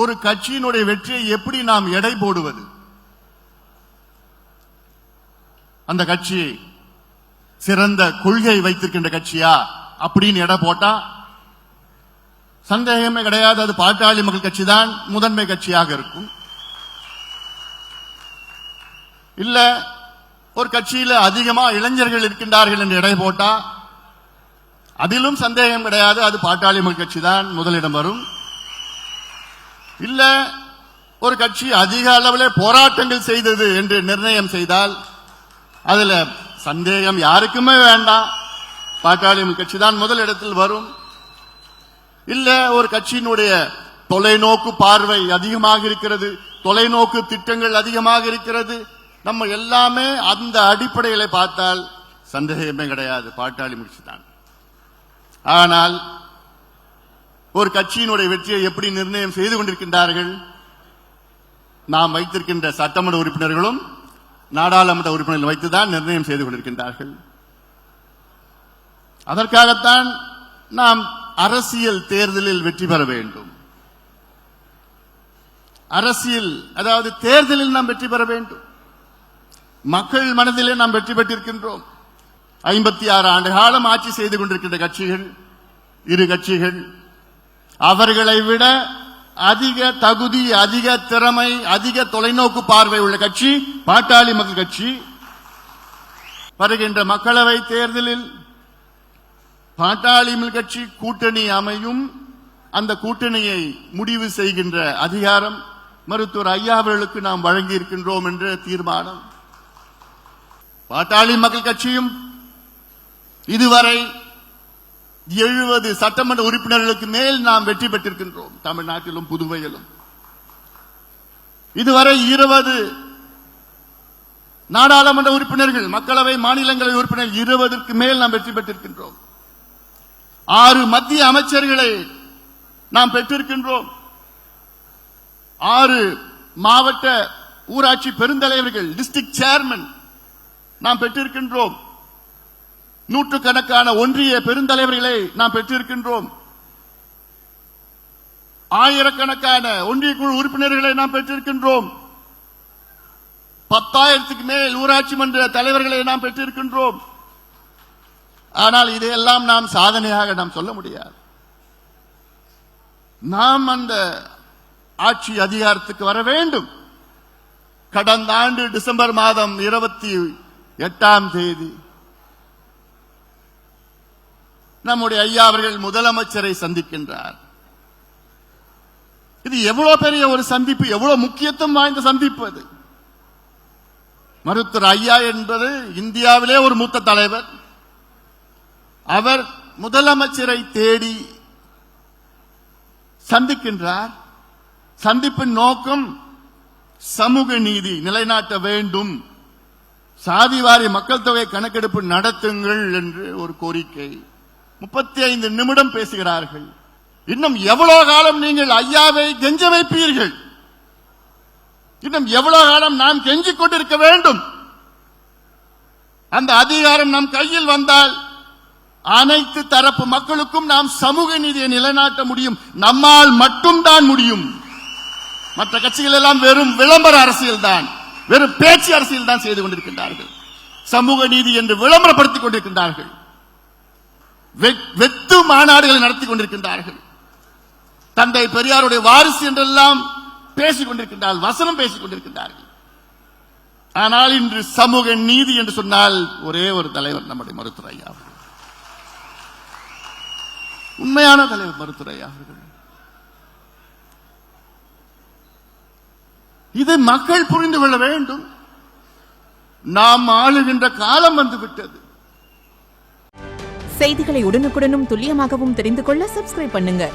ஒரு கட்சியினுடைய வெற்றியை எப்படி நாம் எடை போடுவது? அந்த கட்சி சிறந்த கொள்கை வைத்திருக்கின்ற கட்சியா அப்படின்னு எடை போட்டா சந்தேகமே கிடையாது, அது பாட்டாளி மக்கள் கட்சி தான் முதன்மை கட்சியாக இருக்கும். இல்ல ஒரு கட்சியில அதிகமா இளைஞர்கள் இருக்கின்றார்கள் என்று எடை போட்டா அதிலும் சந்தேகம் கிடையாது, அது பாட்டாளி மக்கள் கட்சி தான் முதலிடம் வரும். இல்ல ஒரு கட்சி அதிக அளவில் போராட்டங்கள் செய்தது என்று நிர்ணயம் செய்தால் அதுல சந்தேகம் யாருக்குமே வேண்டாம், பாட்டாளி மக்கள் கட்சி தான் முதலிடத்தில் வரும். இல்ல ஒரு கட்சியினுடைய தொலைநோக்கு பார்வை அதிகமாக இருக்கிறது, தொலைநோக்கு திட்டங்கள் அதிகமாக இருக்கிறது, நம்ம எல்லாமே அந்த அடிப்படையில பார்த்தால் சந்தேகமே கிடையாது, பாட்டாளி கட்சி தான். ஆனால் ஒரு கட்சியினுடைய வெற்றியை எப்படி நிர்ணயம் செய்து கொண்டிருக்கின்றார்கள்? நாம் வைத்திருக்கின்ற சட்டமன்ற உறுப்பினர்களும் நாடாளுமன்ற உறுப்பினர்கள் வைத்துதான் நிர்ணயம் செய்து கொண்டிருக்கின்றார்கள். அதற்காகத்தான் நாம் அரசியல் தேர்தலில் வெற்றி பெற வேண்டும். அரசியல் அதாவது தேர்தலில் நாம் வெற்றி பெற வேண்டும். மக்கள் மனதிலே நாம் வெற்றி பெற்றிருக்கின்றோம். 56 ஆண்டு காலம் ஆட்சி செய்து கொண்டிருக்கின்ற கட்சிகள், இரு கட்சிகள், அவர்களை விட அதிக தகுதி, அதிக திறமை, அதிக தொலைநோக்கு பார்வை உள்ள கட்சி பாட்டாளி மக்கள் கட்சி. வருகின்ற மக்களவை தேர்தலில் பாட்டாளி மக்கள் கட்சி கூட்டணி அமையும். அந்த கூட்டணியை முடிவு செய்கின்ற அதிகாரம் மருத்துவர் ஐயா அவர்களுக்கு நாம் வழங்கி இருக்கின்றோம் என்ற தீர்மானம். பாட்டாளி மக்கள் கட்சியும் இதுவரை 70 சட்டமன்ற உறுப்பினர்களுக்கு மேல் நாம் வெற்றி பெற்றிருக்கின்றோம், தமிழ்நாட்டிலும் புதுவையிலும். இதுவரை 20 நாடாளுமன்ற உறுப்பினர்கள், மக்களவை மாநிலங்களவை உறுப்பினர்கள் 20க்கு மேல் நாம் வெற்றி பெற்றிருக்கின்றோம். 6 மத்திய அமைச்சர்களை நாம் பெற்றிருக்கின்றோம். 6 மாவட்ட ஊராட்சி பெருந்தலைவர்கள், டிஸ்ட்ரிக்ட் சேர்மன் நாம் பெற்றிருக்கின்றோம். நூற்றுக்கணக்கான ஒன்றிய பெருந்தலைவர்களை நாம் பெற்றிருக்கின்றோம். ஆயிரக்கணக்கான ஒன்றிய குழு உறுப்பினர்களை நாம் பெற்றிருக்கின்றோம். 10,000க்கு மேல் ஊராட்சி மன்ற தலைவர்களை நாம் பெற்றிருக்கின்றோம். ஆனால் இதையெல்லாம் நாம் சாதனையாக நாம் சொல்ல முடியாது. நாம் அந்த ஆட்சி அதிகாரத்துக்கு வர வேண்டும். கடந்த ஆண்டு டிசம்பர் மாதம் 28ஆம் தேதி நம்முடைய ஐயா அவர்கள் முதலமைச்சரை சந்திக்கின்றார். இது எவ்வளவு பெரிய ஒரு சந்திப்பு, எவ்வளவு முக்கியத்துவம் வாய்ந்த சந்திப்பு அது. மருத்துவர் ஐயா என்பது இந்தியாவிலே ஒரு மூத்த தலைவர். அவர் முதலமைச்சரை தேடி சந்திக்கின்றார். சந்திப்பின் நோக்கம் சமூக நீதி நிலைநாட்ட வேண்டும், சாதிவாரி மக்கள் தொகை கணக்கெடுப்பு நடத்துங்கள் என்று ஒரு கோரிக்கை. 35 நிமிடம் பேசுகிறார்கள். இன்னும் எவ்வளவு காலம் நீங்கள் ஐயாவை கெஞ்ச வைப்பீர்கள்? இன்னும் எவ்வளவு காலம் நாம் கெஞ்சிக் கொண்டிருக்க வேண்டும்? அந்த அதிகாரம் நம் கையில் வந்தால் அனைத்து தரப்பு மக்களுக்கும் நாம் சமூக நீதியை நிலைநாட்ட முடியும். நம்மால் மட்டும்தான் முடியும். மற்ற கட்சிகள் எல்லாம் வெறும் விளம்பர அரசியல் தான், வெறும் பேச்சு அரசியல் தான் செய்து கொண்டிருக்கின்றார்கள். சமூக நீதி என்று விளம்பரப்படுத்திக் கொண்டிருக்கின்றார்கள். வெத்து மாநாடுகளை நடத்தி கொண்டிருக்கின்றார்கள். தந்தை பெரியாருடைய வாரிசு என்றெல்லாம் பேசிக் கொண்டிருக்கின்றார்கள், வசனம் பேசிக் கொண்டிருக்கின்றார்கள். ஆனால் இன்று சமூக நீதி என்று சொன்னால் ஒரே ஒரு தலைவர், நம்முடைய மருத்துவர் ஐயா அவர்கள். உண்மையான தலைவர் மருத்துவர் ஐயா அவர்கள். இது மக்கள் புரிந்து கொள்ள வேண்டும். நாம் ஆளுகின்ற காலம் வந்துவிட்டது. செய்திகளை உடனுக்குடனும் துல்லியமாகவும் தெரிந்து கொள்ள சப்ஸ்கிரைப் பண்ணுங்க.